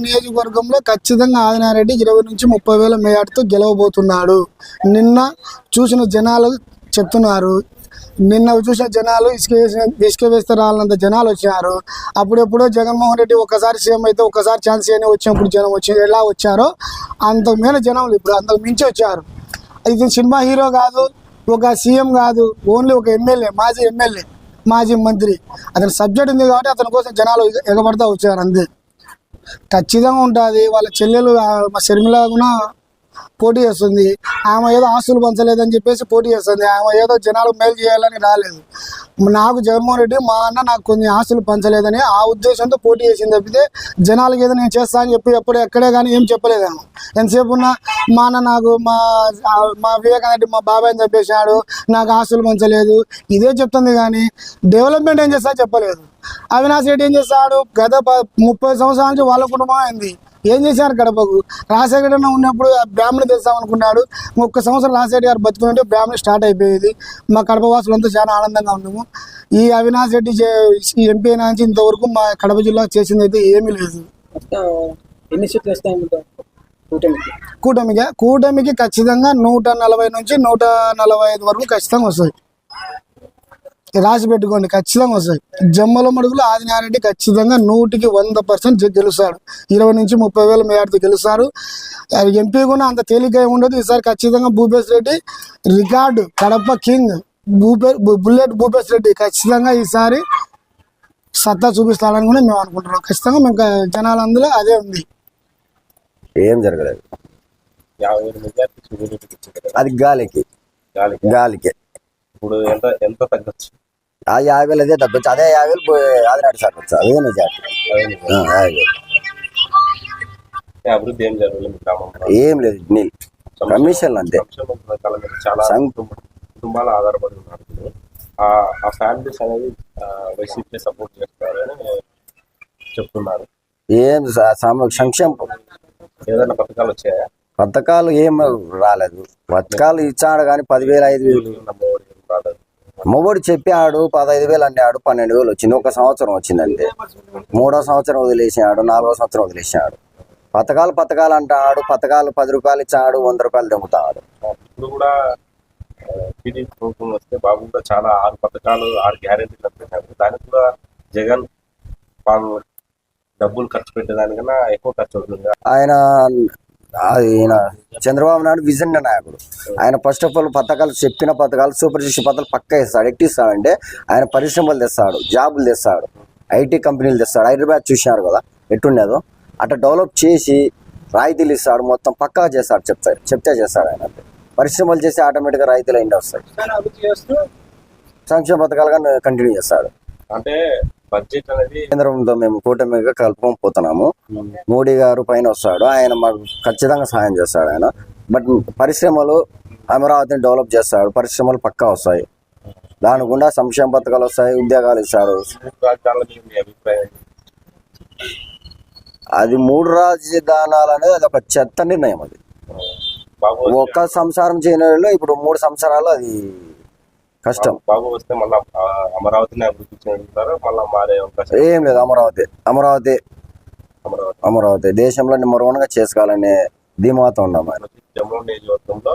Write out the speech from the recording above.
నియోజకవర్గంలో ఖచ్చితంగా ఆదినారెడ్డి 20 నుంచి 30,000 మేయాడుతో గెలవబోతున్నాడు. నిన్న చూసిన జనాలు చెప్తున్నారు. నిన్న చూసిన జనాలు ఇసుక వేస్తే రాళ్ళంత జనాలు వచ్చారు. అప్పుడెప్పుడో జగన్మోహన్ రెడ్డి ఒక్కసారి సీఎం అయితే ఒక్కసారి ఛాన్స్ అని వచ్చినప్పుడు జనం ఎలా వచ్చారో అంతకు మేల జనాలు ఇప్పుడు అంతకు మించి వచ్చారు. ఇది సినిమా హీరో కాదు, ఒక సీఎం కాదు, ఓన్లీ ఒక ఎమ్మెల్యే, మాజీ మంత్రి. అతని సబ్జెక్ట్ ఉంది కాబట్టి అతని కోసం జనాలు ఎగబడతా వచ్చారు. అంతే ఖచ్చితంగా ఉంటుంది. వాళ్ళ చెల్లెలు మా షర్మిల కూడా పోటీ చేస్తుంది. ఆమె ఏదో ఆస్తులు పంచలేదని చెప్పేసి పోటీ చేస్తుంది. ఆమె ఏదో జనాలకు మేలు చేయాలని రాలేదు. నాకు జగన్మోహన్ రెడ్డి మా అన్న నాకు కొన్ని ఆస్తులు పంచలేదని ఆ ఉద్దేశంతో పోటీ చేసింది తప్పితే జనాలకి ఏదో నేను చేస్తా అని చెప్పి ఎక్కడే కానీ ఏం చెప్పలేదు. ఆమె ఎంతసేపు ఉన్నా మా అన్న నాకు మా వివేకానంద రెడ్డి మా బాబాయ్ అని చెప్పేసాడు, నాకు ఆస్తులు పంచలేదు ఇదే చెప్తుంది. కానీ డెవలప్మెంట్ ఏం చేస్తా చెప్పలేదు. అవినాష్ రెడ్డి ఏం చేస్తాడు? గత 30 సంవత్సరాల నుంచి వాళ్ళ కుటుంబం అయింది. ఏం చేశారు కడపకు? రాజశేఖర ఉన్నప్పుడు బ్రాహ్మణి తెస్తామనుకున్నాడు. 1 సంవత్సరం రాజశేఖర గారు బతుకుంటే బ్రాహ్మణి స్టార్ట్ అయిపోయేది. మా కడప వాసులంతా చాలా ఆనందంగా ఉన్నాము. ఈ అవినాష్ రెడ్డి ఎంపీ నుంచి ఇంతవరకు మా కడప జిల్లా చేసింది అయితే ఏమీ లేదు. కూటమికి ఖచ్చితంగా 140 నుంచి 145 వరకు ఖచ్చితంగా వస్తాయి. రాసి పెట్టుకోండి, ఖచ్చితంగా వస్తాయి. జమ్మల మడుగులో ఆదినారెడ్డి ఖచ్చితంగా 100% గెలుస్తాడు. 20 నుంచి 30,000 మేయాడుతో గెలుస్తారు. ఎంపీ కూడా అంత తేలిగ్గా ఉండదు. ఈసారి ఖచ్చితంగా Bhupesh Reddy record, Kadapa king bullet Bhupesh Reddy ఖచ్చితంగా ఈసారి సత్తా చూపిస్తాడని కూడా మేము అనుకుంటున్నాం. ఖచ్చితంగా మేము జనాలందులో అదే ఉంది. ఏం జరగలేదు, అది గాలికి. ఇప్పుడు ఎంత తగ్గచ్చు? ఆ 50,000 అదే తగ్గొచ్చు. అదే 50,000 ఆదినాడు సార్ వచ్చు. అదే అభివృద్ధి ఏం జరగలేదు గ్రామంలో. ఏం లేదు, నీళ్ళు కమిషన్ అంతే. చాలా కుటుంబాలు ఆధారపడి ఉన్నారు. ఆ ఫ్యామిలీస్ అనేది వైసీపీ సపోర్ట్ చేస్తారని చెప్తున్నారు. ఏం సంక్షేమం ఏదైనా పథకాలు వచ్చాయా? పథకాలు ఏం రాలేదు. పథకాలు ఇచ్చాడు కానీ 10,000 5,000 మొబడి చెప్పాడు. 15,000 అన్నాడు, 12,000 వచ్చింది. 1 సంవత్సరం వచ్చిందంటే 3వ సంవత్సరం వదిలేసాడు, 4వ సంవత్సరం వదిలేసాడు. పథకాలు అంటాడు. పథకాలు 10 రూపాయలు ఇచ్చాడు, 100 రూపాయలు దమ్ముతాడు. ఇప్పుడు కూడా టీడీపీ ప్రభుత్వం వస్తే బాబు కూడా చాలా 6 పథకాలు 6 గ్యారెంటీలు పెట్టారు. దానికి కూడా జగన్ డబ్బులు ఖర్చు పెట్టేదానికన్నా ఎక్కువ ఖర్చు అవుతుంది. ఆయన చంద్రబాబు నాయుడు విజన్ నాయకుడు. ఆయన ఫస్ట్ ఆఫ్ ఆల్ చెప్పిన పథకాలు సూపర్ సిక్స్ పథకాలు పక్కా ఇస్తాడు. ఎట్టిస్తాడంటే ఆయన పరిశ్రమలు తెస్తాడు, జాబులు తెస్తాడు, ఐటీ కంపెనీలు తెస్తాడు. హైదరాబాద్ చూసినారు కదా ఎట్టుండేదో, అట్లా డెవలప్ చేసి రాయితీలు ఇస్తాడు. మొత్తం పక్కా చేస్తాడు. చెప్తే చేస్తాడు. ఆయన పరిశ్రమలు చేసి ఆటోమేటిక్గా రాయితీలు అయింది వస్తాయి. సంక్షేమ పథకాలుగా కంటిన్యూ చేస్తాడు. అంటే బడ్జెట్ అనేది కేంద్రంతో మేము కూటమిగా కలుపుకొని పోతున్నాము. మోడీ గారు పైన వస్తాడు, ఆయన మాకు ఖచ్చితంగా సహాయం చేస్తాడు. ఆయన బట్ పరిశ్రమలు అమరావతిని డెవలప్ చేస్తాడు. పరిశ్రమలు పక్కా వస్తాయి. దాని గుండా సంక్షేమ పథకాలు వస్తాయి, ఉద్యోగాలు ఇస్తాడు. అది 3 రాజధానాలు అనేది అది ఒక చెత్త నిర్ణయం. అది ఒక్క సంసారం చేయడంలో ఇప్పుడు 3 సంవత్సరాలు అది కష్టం. బాబు వస్తే మళ్ళీ అమరావతిని అభివృద్ధి చేస్తారు. మళ్ళీ మారే అవకాశం ఏం లేదు. అమరావతి దేశంలో నెంబర్ 1గా చేసుకోవాలనే ధీమాతో ఉన్నాం. జమ్మూ నియోజకవర్గంలో